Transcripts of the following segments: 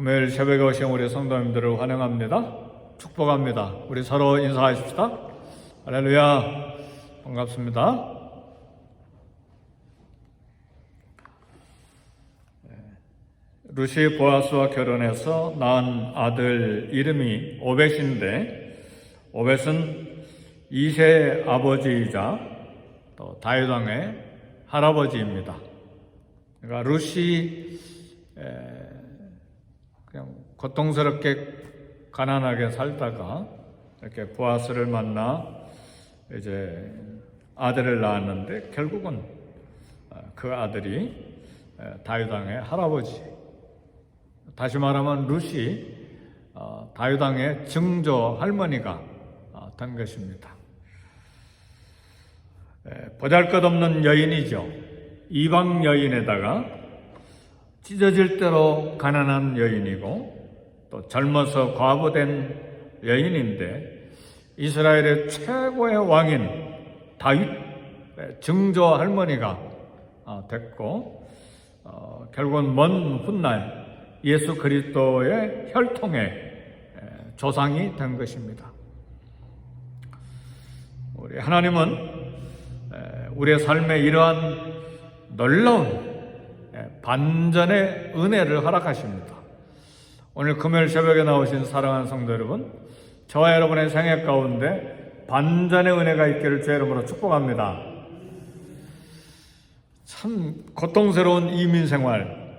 금요일 새벽에 오신 우리 성도님들을 환영합니다. 축복합니다. 우리 서로 인사하십시다. 할렐루야. 반갑습니다. 루시 보아스와 결혼해서 낳은 아들 이름이 오벳인데, 오벳은 2세 아버지이자 또 다윗 왕의 할아버지입니다. 그러니까 루시 그냥 고통스럽게 가난하게 살다가 이렇게 보아스를 만나 이제 아들을 낳았는데, 결국은 그 아들이 다윗 왕의 할아버지, 다시 말하면 루시 다윗 왕의 증조 할머니가 된 것입니다. 보잘것없는 여인이죠. 이방 여인에다가 찢어질 대로 가난한 여인이고, 또 젊어서 과부된 여인인데, 이스라엘의 최고의 왕인 다윗 증조 할머니가 됐고, 결국은 먼 훗날 예수 그리스도의 혈통의 조상이 된 것입니다. 우리 하나님은 우리의 삶에 이러한 놀라운 반전의 은혜를 허락하십니다. 오늘 금요일 새벽에 나오신 사랑하는 성도 여러분, 저와 여러분의 생애 가운데 반전의 은혜가 있기를 주의 이름으로 축복합니다. 참 고통스러운 이민 생활,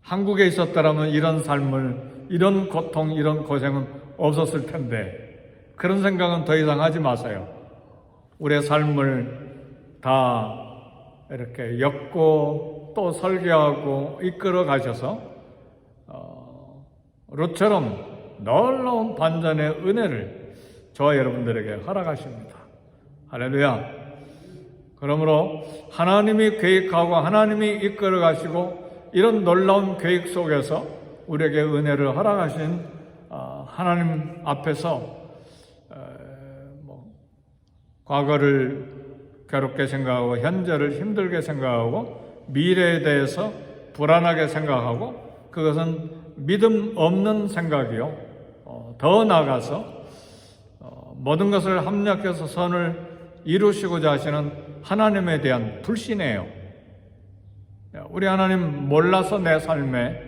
한국에 있었더라면 이런 삶을, 이런 고통, 이런 고생은 없었을 텐데, 그런 생각은 더 이상 하지 마세요. 우리의 삶을 다 이렇게 엮고 또 설계하고 이끌어 가셔서 롯처럼 놀라운 반전의 은혜를 저와 여러분들에게 허락하십니다. 할렐루야. 그러므로 하나님이 계획하고 하나님이 이끌어 가시고 이런 놀라운 계획 속에서 우리에게 은혜를 허락하신 하나님 앞에서 과거를 괴롭게 생각하고 현재를 힘들게 생각하고 미래에 대해서 불안하게 생각하고, 그것은 믿음 없는 생각이요. 더 나아가서 모든 것을 합력해서 선을 이루시고자 하시는 하나님에 대한 불신이에요. 우리 하나님 몰라서 내 삶에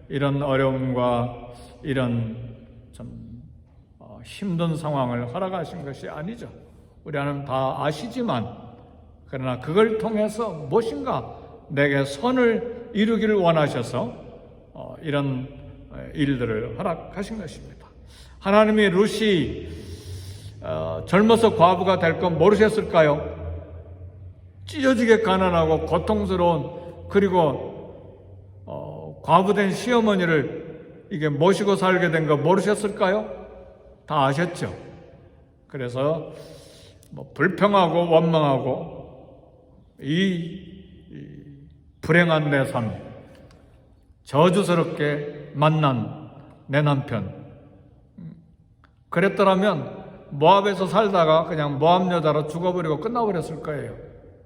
이런 어려움과 이런 좀 힘든 상황을 허락하신 것이 아니죠. 우리 하나님 다 아시지만, 그러나 그걸 통해서 무엇인가 내게 선을 이루기를 원하셔서 이런 일들을 허락하신 것입니다. 하나님이 루시 젊어서 과부가 될 건 모르셨을까요? 찢어지게 가난하고 고통스러운, 그리고 과부된 시어머니를 이게 모시고 살게 된 거 모르셨을까요? 다 아셨죠. 그래서 불평하고 원망하고 이 불행한 내 삶, 저주스럽게 만난 내 남편, 그랬더라면 모압에서 살다가 그냥 모압 여자로 죽어버리고 끝나버렸을 거예요.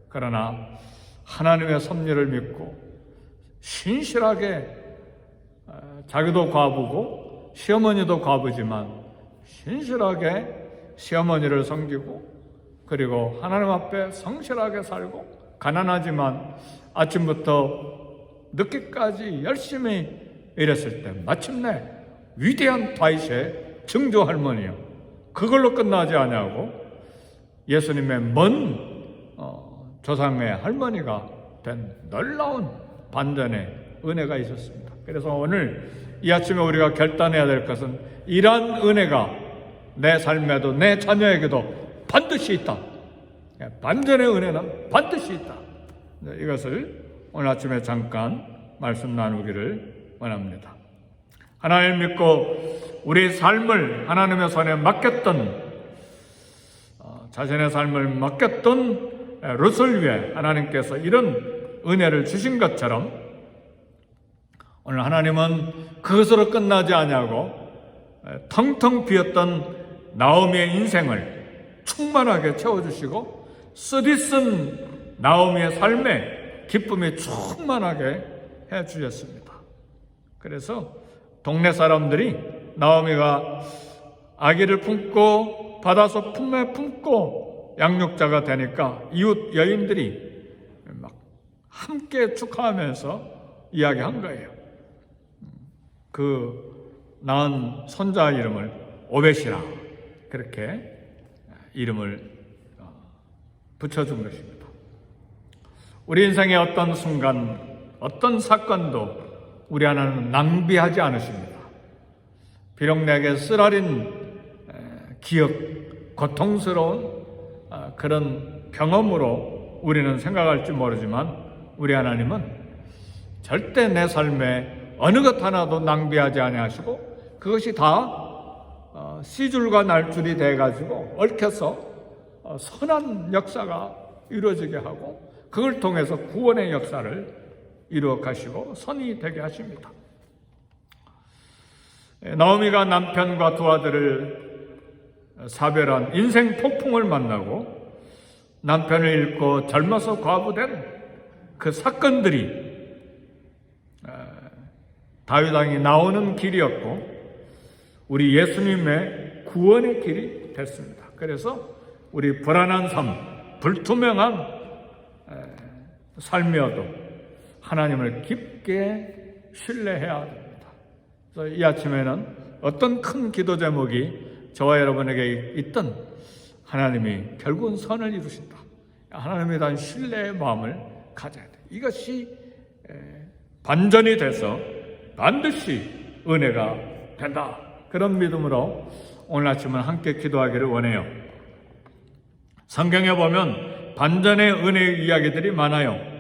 그러나 하나님의 섭리를 믿고 신실하게, 자기도 과부고 시어머니도 과부지만 신실하게 시어머니를 섬기고, 그리고 하나님 앞에 성실하게 살고, 가난하지만 아침부터 늦게까지 열심히 일했을 때 마침내 위대한 다윗의 증조 할머니요, 그걸로 끝나지 아니하고 예수님의 먼 조상의 할머니가 된 놀라운 반전의 은혜가 있었습니다. 그래서 오늘 이 아침에 우리가 결단해야 될 것은, 이러한 은혜가 내 삶에도 내 자녀에게도 반드시 있다. 반전의 은혜는 반드시 있다. 이것을 오늘 아침에 잠깐 말씀 나누기를 원합니다. 하나님 믿고 우리 삶을 하나님의 손에 맡겼던, 자신의 삶을 맡겼던 룻을 위해 하나님께서 이런 은혜를 주신 것처럼, 오늘 하나님은 그것으로 끝나지 아니하고 텅텅 비었던 나오미의 인생을 충만하게 채워주시고, 쓰디쓴 나오미의 삶에 기쁨이 충만하게 해주셨습니다. 그래서 동네 사람들이 나오미가 아기를 품고 받아서 품에 품고 양육자가 되니까 이웃 여인들이 막 함께 축하하면서 이야기한 거예요. 그 낳은 손자 이름을 오벳이라 그렇게 이름을 붙여준 것입니다. 우리 인생의 어떤 순간, 어떤 사건도 우리 하나님은 낭비하지 않으십니다. 비록 내게 쓰라린 기억, 고통스러운 그런 경험으로 우리는 생각할지 모르지만 우리 하나님은 절대 내 삶에 어느 것 하나도 낭비하지 아니하시고 그것이 다 씨줄과 날줄이 돼가지고 얽혀서 선한 역사가 이루어지게 하고 그걸 통해서 구원의 역사를 이루어 가시고 선이 되게 하십니다. 나오미가 남편과 두 아들을 사별한 인생 폭풍을 만나고 남편을 잃고 젊어서 과부된 그 사건들이 다윗 왕이 나오는 길이었고 우리 예수님의 구원의 길이 됐습니다. 그래서 우리 불안한 삶, 불투명한 삶이어도 하나님을 깊게 신뢰해야 됩니다. 그래서 이 아침에는 어떤 큰 기도 제목이 저와 여러분에게 있던 하나님이 결국은 선을 이루신다. 하나님에 대한 신뢰의 마음을 가져야 돼. 이것이 반전이 돼서 반드시 은혜가 된다. 그런 믿음으로 오늘 아침은 함께 기도하기를 원해요. 성경에 보면 반전의 은혜의 이야기들이 많아요.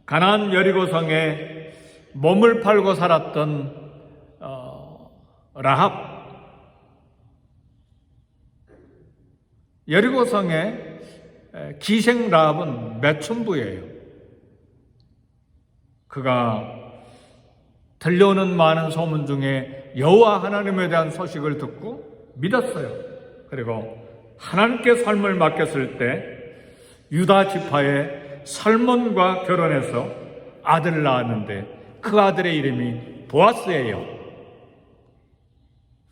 가나안 여리고성에 몸을 팔고 살았던 라합, 여리고성의 기생 라합은 매춘부예요. 그가 들려오는 많은 소문 중에 여호와 하나님에 대한 소식을 듣고 믿었어요. 그리고 하나님께 삶을 맡겼을 때 유다 지파의 살몬과 결혼해서 아들을 낳았는데 그 아들의 이름이 보아스예요.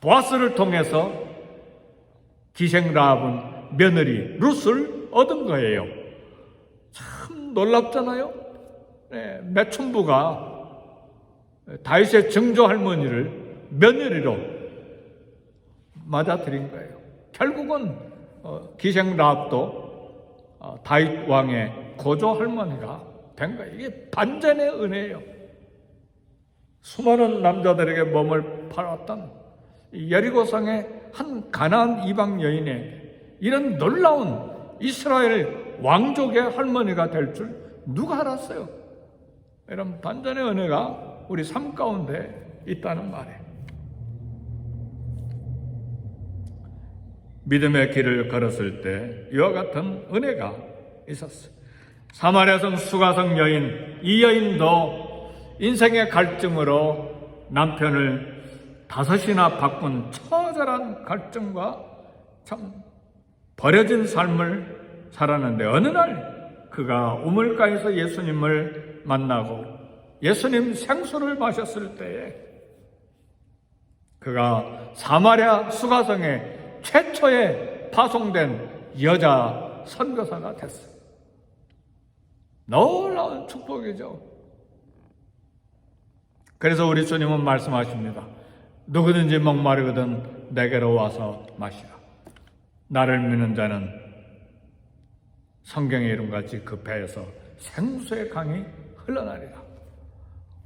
보아스를 통해서 기생 라합은 며느리 룻을 얻은 거예요. 참 놀랍잖아요. 매춘부가 다윗의 증조 할머니를 며느리로 맞아들인 거예요. 결국은 기생 라합도 다윗 왕의 고조 할머니가 된 거예요. 이게 반전의 은혜예요. 수많은 남자들에게 몸을 팔았던 여리고성의 한 가나안 이방 여인에게 이런 놀라운 이스라엘 왕족의 할머니가 될 줄 누가 알았어요? 이런 반전의 은혜가 우리 삶 가운데 있다는 말이에요. 믿음의 길을 걸었을 때 이와 같은 은혜가 있었어요. 사마리아성 수가성 여인, 이 여인도 인생의 갈증으로 남편을 5이나 바꾼 처절한 갈증과 참 버려진 삶을 살았는데 어느 날 그가 우물가에서 예수님을 만나고 예수님 생수를 마셨을 때에 그가 사마리아 수가성에 최초의 파송된 여자 선교사가 됐어요. 놀라운 축복이죠. 그래서 우리 주님은 말씀하십니다. 누구든지 목마르거든 내게로 와서 마시라. 나를 믿는 자는 성경의 이름같이 그 배에서 생수의 강이 흘러나리라.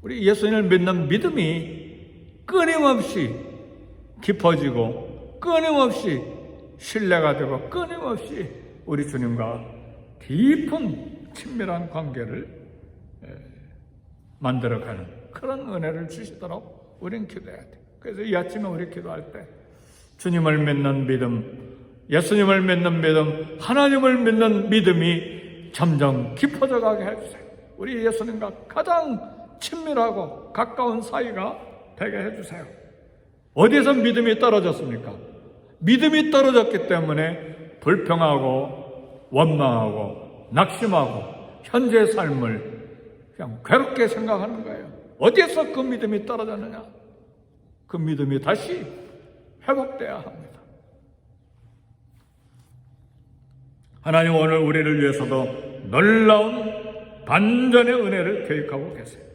우리 예수님을 믿는 믿음이 끊임없이 깊어지고 끊임없이 신뢰가 되고 끊임없이 우리 주님과 깊은 친밀한 관계를 만들어가는 그런 은혜를 주시도록 우리는 기도해야 돼요. 그래서 이 아침에 우리 기도할 때 주님을 믿는 믿음, 예수님을 믿는 믿음, 하나님을 믿는 믿음이 점점 깊어져 가게 해주세요. 우리 예수님과 가장 친밀하고 가까운 사이가 되게 해주세요. 어디에서 믿음이 떨어졌습니까? 믿음이 떨어졌기 때문에 불평하고 원망하고 낙심하고 현재의 삶을 그냥 괴롭게 생각하는 거예요. 어디에서 그 믿음이 떨어졌느냐? 그 믿음이 다시 회복돼야 합니다. 하나님 오늘 우리를 위해서도 놀라운 반전의 은혜를 계획하고 계세요.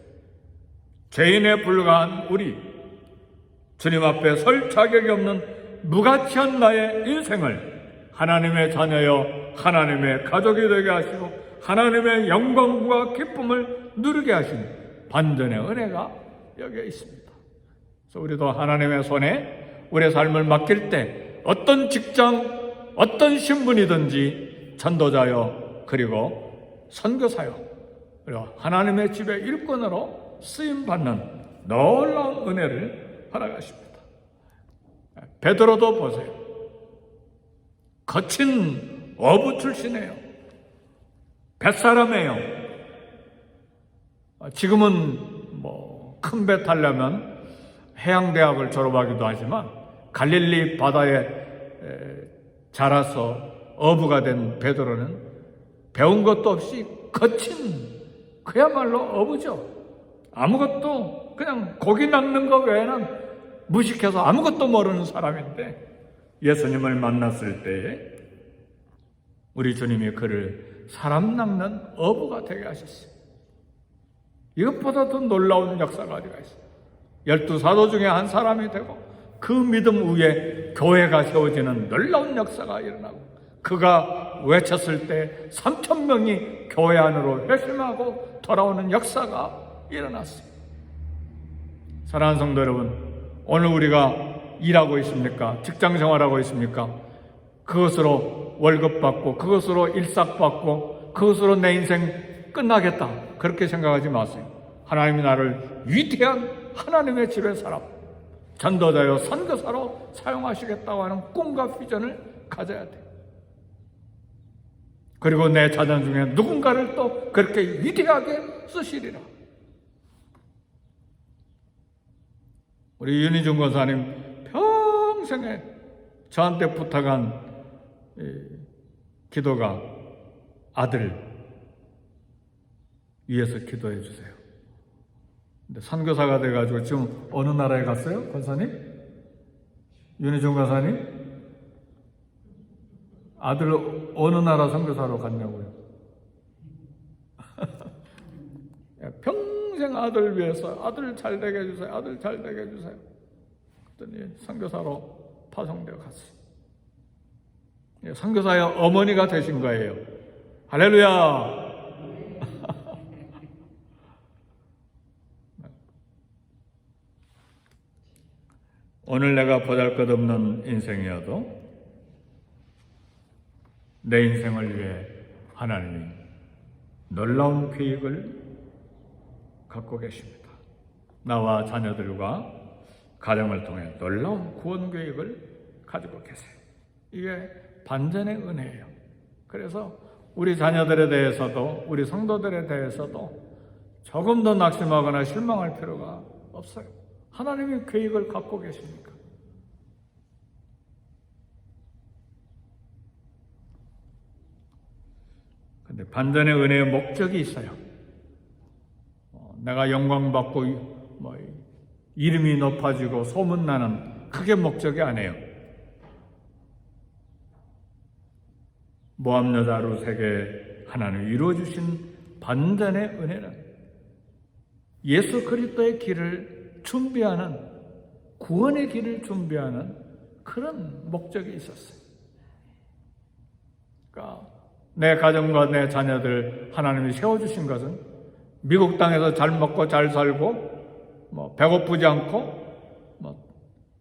죄인에 불과한 우리, 주님 앞에 설 자격이 없는 무가치한 나의 인생을 하나님의 자녀여 하나님의 가족이 되게 하시고 하나님의 영광과 기쁨을 누리게 하신 반전의 은혜가 여기에 있습니다. 그래서 우리도 하나님의 손에 우리의 삶을 맡길 때 어떤 직장, 어떤 신분이든지 전도자여 그리고 선교사여 그리고 하나님의 집의 일꾼으로 쓰임받는 놀라운 은혜를 허락하십니다. 베드로도 보세요. 거친 어부 출신이에요. 뱃사람이에요. 지금은 큰 배 타려면 해양대학을 졸업하기도 하지만 갈릴리 바다에 자라서 어부가 된 베드로는 배운 것도 없이 거친 그야말로 어부죠. 아무것도 그냥 고기 낚는 거 외에는 무식해서 아무것도 모르는 사람인데 예수님을 만났을 때에 우리 주님이 그를 사람 낚는 어부가 되게 하셨어요. 이것보다 더 놀라운 역사가 어디가 있어요. 12사도 중에 한 사람이 되고 그 믿음 위에 교회가 세워지는 놀라운 역사가 일어나고 그가 외쳤을 때 3,000명이 교회 안으로 회심하고 돌아오는 역사가 일어났어요. 사랑하는 성도 여러분, 오늘 우리가 일하고 있습니까? 직장 생활하고 있습니까? 그것으로 월급 받고 그것으로 일삭 받고 그것으로 내 인생 끝나겠다 그렇게 생각하지 마세요. 하나님이 나를 위대한 하나님의 집의 사람, 전도자요 선교사로 사용하시겠다고 하는 꿈과 비전을 가져야 돼요. 그리고 내 자녀 중에 누군가를 또 그렇게 위대하게 쓰시리라. 우리 윤희중 권사님 평생에 저한테 부탁한 기도가 아들 위해서 기도해 주세요. 근데 선교사가 돼가지고 지금 어느 나라에 갔어요? 권사님? 윤희중 권사님? 아들 어느 나라 선교사로 갔냐고요? 평생 아들 위해서 아들 잘 되게 해주세요. 아들 잘 되게 해주세요. 그랬더니 선교사로 파송되어 갔어요. 선교사의 어머니가 되신 거예요. 할렐루야. 오늘 내가 보잘것없는 인생이어도 내 인생을 위해 하나님이 놀라운 계획을 갖고 계십니다. 나와 자녀들과 가정을 통해 놀라운 구원 계획을 가지고 계세요. 이게 반전의 은혜예요. 그래서 우리 자녀들에 대해서도 우리 성도들에 대해서도 조금 더 낙심하거나 실망할 필요가 없어요. 하나님이 계획을 갖고 계십니까? 근데 반전의 은혜의 목적이 있어요. 내가 영광받고 이름이 높아지고 소문나는 그게 목적이 아니에요. 모압 여자 룻에게 하나님이 이루어주신 반전의 은혜는 예수 그리스도의 길을 준비하는, 구원의 길을 준비하는 그런 목적이 있었어요. 그러니까 내 가정과 내 자녀들 하나님이 세워주신 것은 미국 땅에서 잘 먹고 잘 살고 배고프지 않고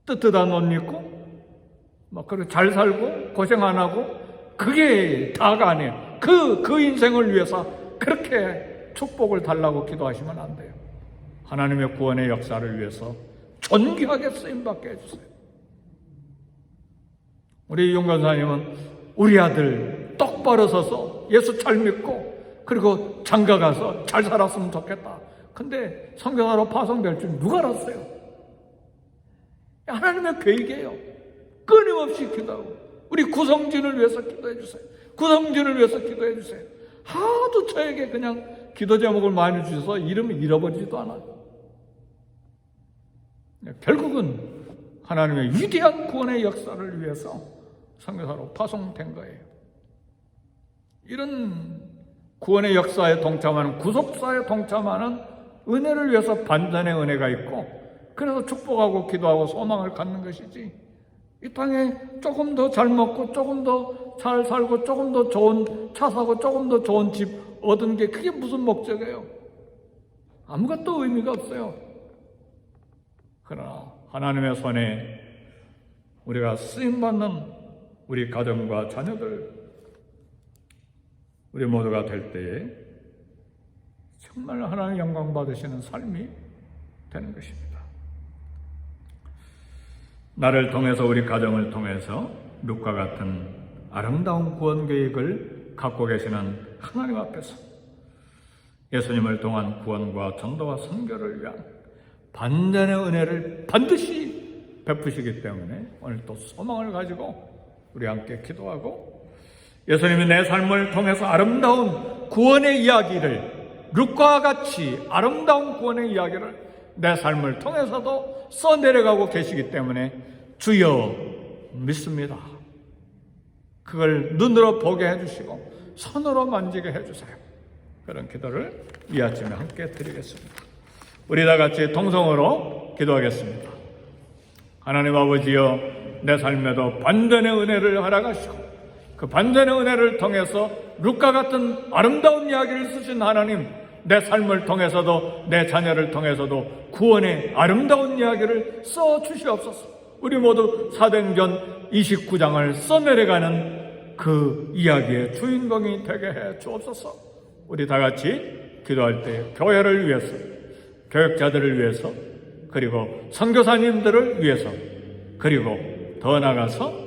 뜨뜻한 옷 입고 그리고 잘 살고 고생 안 하고 그게 다가 아니에요. 그 인생을 위해서 그렇게 축복을 달라고 기도하시면 안 돼요. 하나님의 구원의 역사를 위해서 존귀하게 쓰임받게 해주세요. 우리 윤건사님은 우리 아들 똑바로 서서 예수 잘 믿고 그리고 장가 가서 잘 살았으면 좋겠다. 근데 선교사로 파송될 줄 누가 알았어요? 하나님의 계획이에요. 끊임없이 기도하고 우리 구성진을 위해서 기도해 주세요. 구성진을 위해서 기도해 주세요. 하도 저에게 그냥 기도 제목을 많이 주셔서 이름을 잃어버리지도 않아요. 결국은 하나님의 위대한 구원의 역사를 위해서 선교사로 파송된 거예요. 이런 구원의 역사에 동참하는, 구속사에 동참하는 은혜를 위해서 반전의 은혜가 있고, 그래서 축복하고 기도하고 소망을 갖는 것이지, 이 땅에 조금 더 잘 먹고 조금 더 잘 살고 조금 더 좋은 차 사고 조금 더 좋은 집 얻은 게 그게 무슨 목적이에요? 아무것도 의미가 없어요. 그러나 하나님의 손에 우리가 쓰임받는 우리 가정과 자녀들, 우리 모두가 될 때에 정말 하나님 영광 받으시는 삶이 되는 것입니다. 나를 통해서, 우리 가정을 통해서 룻과 같은 아름다운 구원 계획을 갖고 계시는 하나님 앞에서 예수님을 통한 구원과 전도와 선교를 위한 반전의 은혜를 반드시 베푸시기 때문에 오늘 또 소망을 가지고 우리 함께 기도하고, 예수님이 내 삶을 통해서 아름다운 구원의 이야기를, 룻과 같이 아름다운 구원의 이야기를 내 삶을 통해서도 써내려가고 계시기 때문에 주여 믿습니다. 그걸 눈으로 보게 해주시고 손으로 만지게 해주세요. 그런 기도를 이 아침에 함께 드리겠습니다. 우리 다 같이 동성으로 기도하겠습니다. 하나님 아버지여, 내 삶에도 반전의 은혜를 허락하시고 그 반전의 은혜를 통해서 룻과 같은 아름다운 이야기를 쓰신 하나님, 내 삶을 통해서도 내 자녀를 통해서도 구원의 아름다운 이야기를 써주시옵소서. 우리 모두 사도행전 29장을 써내려가는 그 이야기의 주인공이 되게 해 주옵소서. 우리 다 같이 기도할 때 교회를 위해서, 교역자들을 위해서, 그리고 선교사님들을 위해서, 그리고 더 나아가서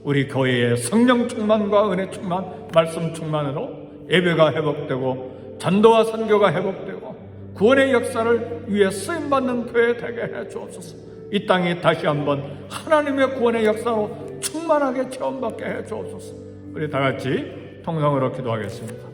우리 교회의 성령 충만과 은혜 충만, 말씀 충만으로 예배가 회복되고 전도와 선교가 회복되고 구원의 역사를 위해 쓰임받는 교회 되게 해 주옵소서. 이 땅이 다시 한번 하나님의 구원의 역사로 충만하게 체험받게 해 주옵소서. 우리 다 같이 통성으로 기도하겠습니다.